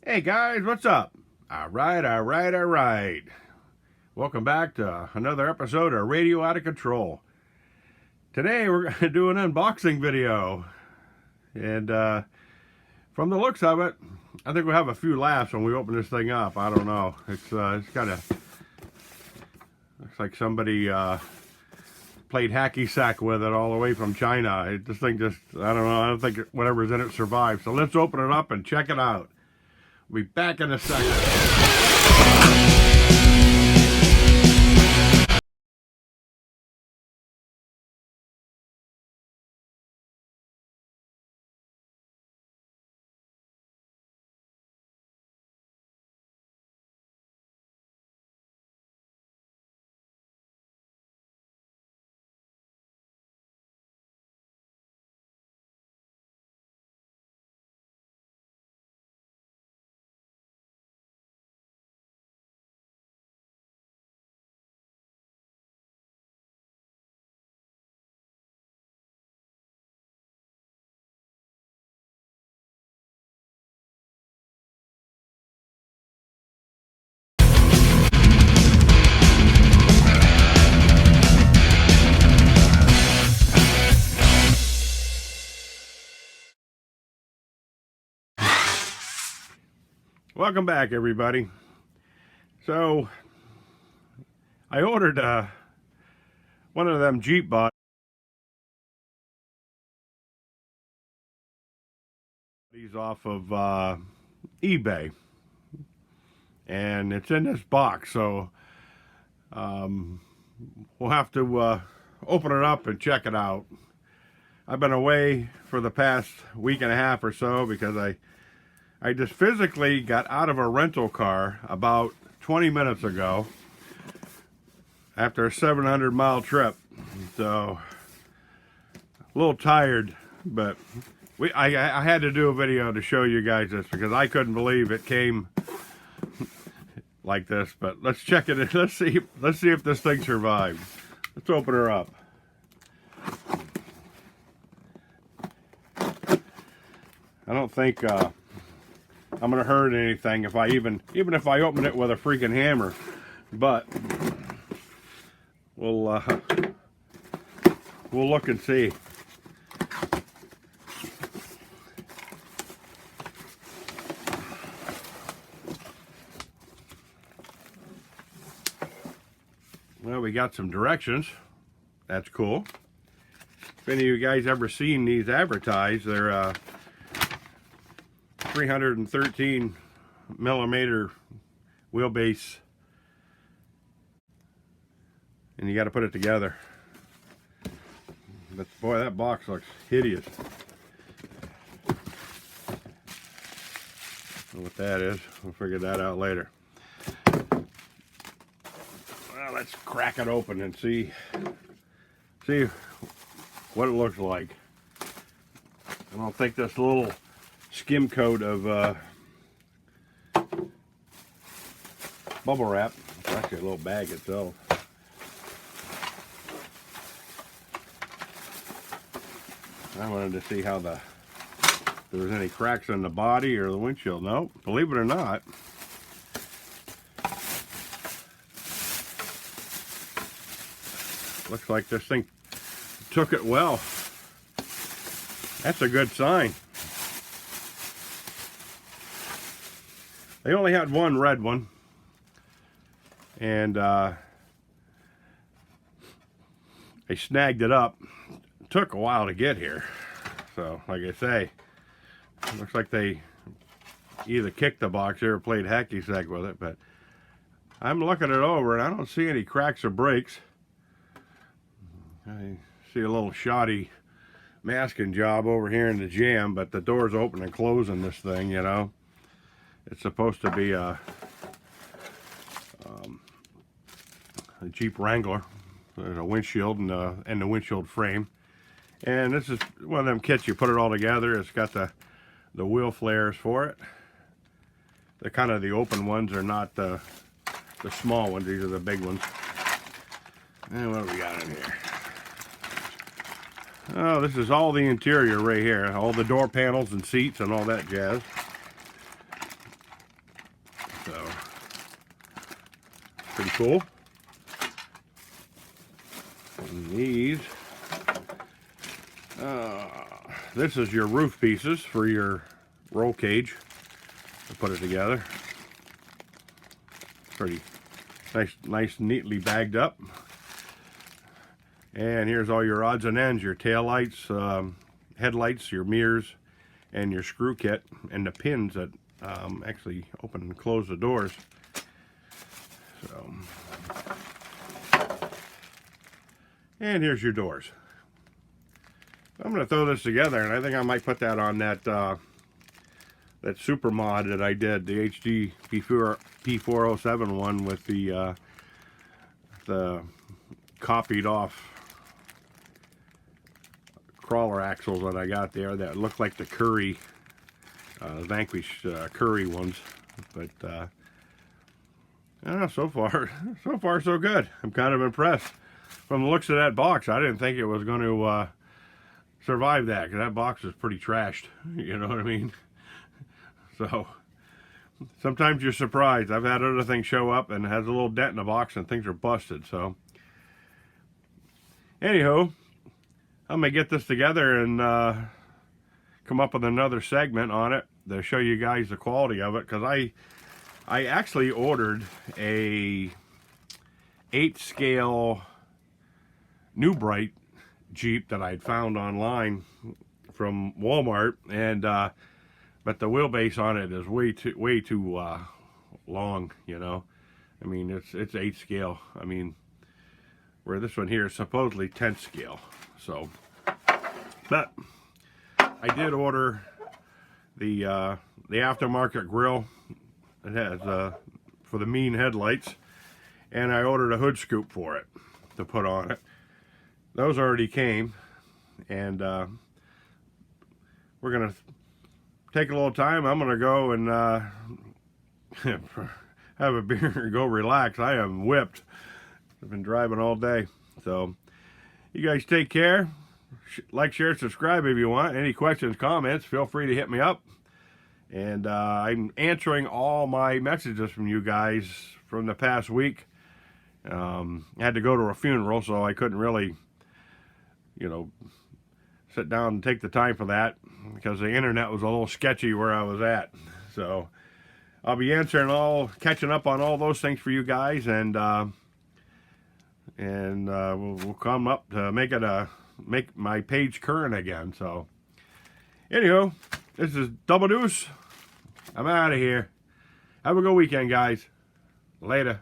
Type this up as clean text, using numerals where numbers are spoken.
Hey guys, what's up? All right. Welcome back to another episode of Radio Out of Control. Today we're going to do an unboxing video. And from the looks of it, I think we'll have a few laughs when we open this thing up. I don't know. It's kind of looks like somebody played hacky sack with it all the way from China. This thing just, I don't know. I don't think whatever's in it survived. So let's open it up and check it out. We'll be back in a second. Welcome back, everybody. So, I ordered one of them Jeep bodies off of eBay, and it's in this box. So, we'll have to open it up and check it out. I've been away for the past week and a half or so because I just physically got out of a rental car about 20 minutes ago after a 700-mile trip. So, a little tired, but I had to do a video to show you guys this because I couldn't believe it came like this. But let's check it. Let's see if this thing survived. Let's open her up. I don't think I'm gonna hurt anything if I even if I open it with a freaking hammer, but we'll look and see. Well, we got some directions. That's cool. If any of you guys ever seen these advertised, they're 313 millimeter wheelbase, and you got to put it together. But boy, that box looks hideous. I don't know what that is. We'll figure that out later. Well, let's crack it open and see what it looks like. I don't think this little skim coat of bubble wrap, it's actually a little bag itself. I wanted to see how if there was any cracks in the body or the windshield. No, believe it or not, looks like this thing took it well. That's a good sign. They only had one red one, and they snagged it up. It took a while to get here. So, like I say, it looks like they either kicked the box or played hacky sack with it, but I'm looking it over and I don't see any cracks or breaks. I see a little shoddy masking job over here in the jam, but the door's open and closing this thing, you know. It's supposed to be a Jeep Wrangler. There's a windshield and the windshield frame. And this is one of them kits you put it all together. It's got the wheel flares for it. They're kind of the open ones. They're not the small ones. These are the big ones. And what do we got in here? Oh, this is all the interior right here. All the door panels and seats and all that jazz. Pretty cool. And these, this is your roof pieces for your roll cage to put it together. Pretty nice, neatly bagged up. And here's all your odds and ends, your tail lights, headlights, your mirrors, and your screw kit, and the pins that actually open and close the doors. So, and here's your doors. I'm going to throw this together, and I think I might put that on that that super mod that I did, the HD P407 one with the copied off crawler axles that I got there that look like the Curry Vanquish Curry ones, but I don't know, so far so good. I'm kind of impressed. From the looks of that box, I didn't think it was going to survive that, because that box is pretty trashed, you know what I mean? So sometimes you're surprised. I've had other things show up and it has a little dent in the box and things are busted. So anyhow, I'm gonna get this together and come up with another segment on it to show you guys the quality of it, because I actually ordered a 8 scale New Bright Jeep that I'd found online from Walmart, and but the wheelbase on it is way too long, you know. I mean, it's 8 scale. I mean, where this one here is supposedly 10 scale. So, but I did order the aftermarket grill. It has for the mean headlights, and I ordered a hood scoop for it to put on it. Those already came, and we're gonna take a little time. I'm gonna go and have a beer and go relax. I am whipped. I've been driving all day. So you guys take care. Like, share, subscribe if you want. Any questions, comments, feel free to hit me up. And I'm answering all my messages from you guys from the past week. I had to go to a funeral, so I couldn't really, you know, sit down and take the time for that, because the internet was a little sketchy where I was at. So I'll be catching up on all those things for you guys, and we'll come up to make my page current again. So anyhow, this is Double Deuce. I'm out of here. Have a good weekend, guys. Later.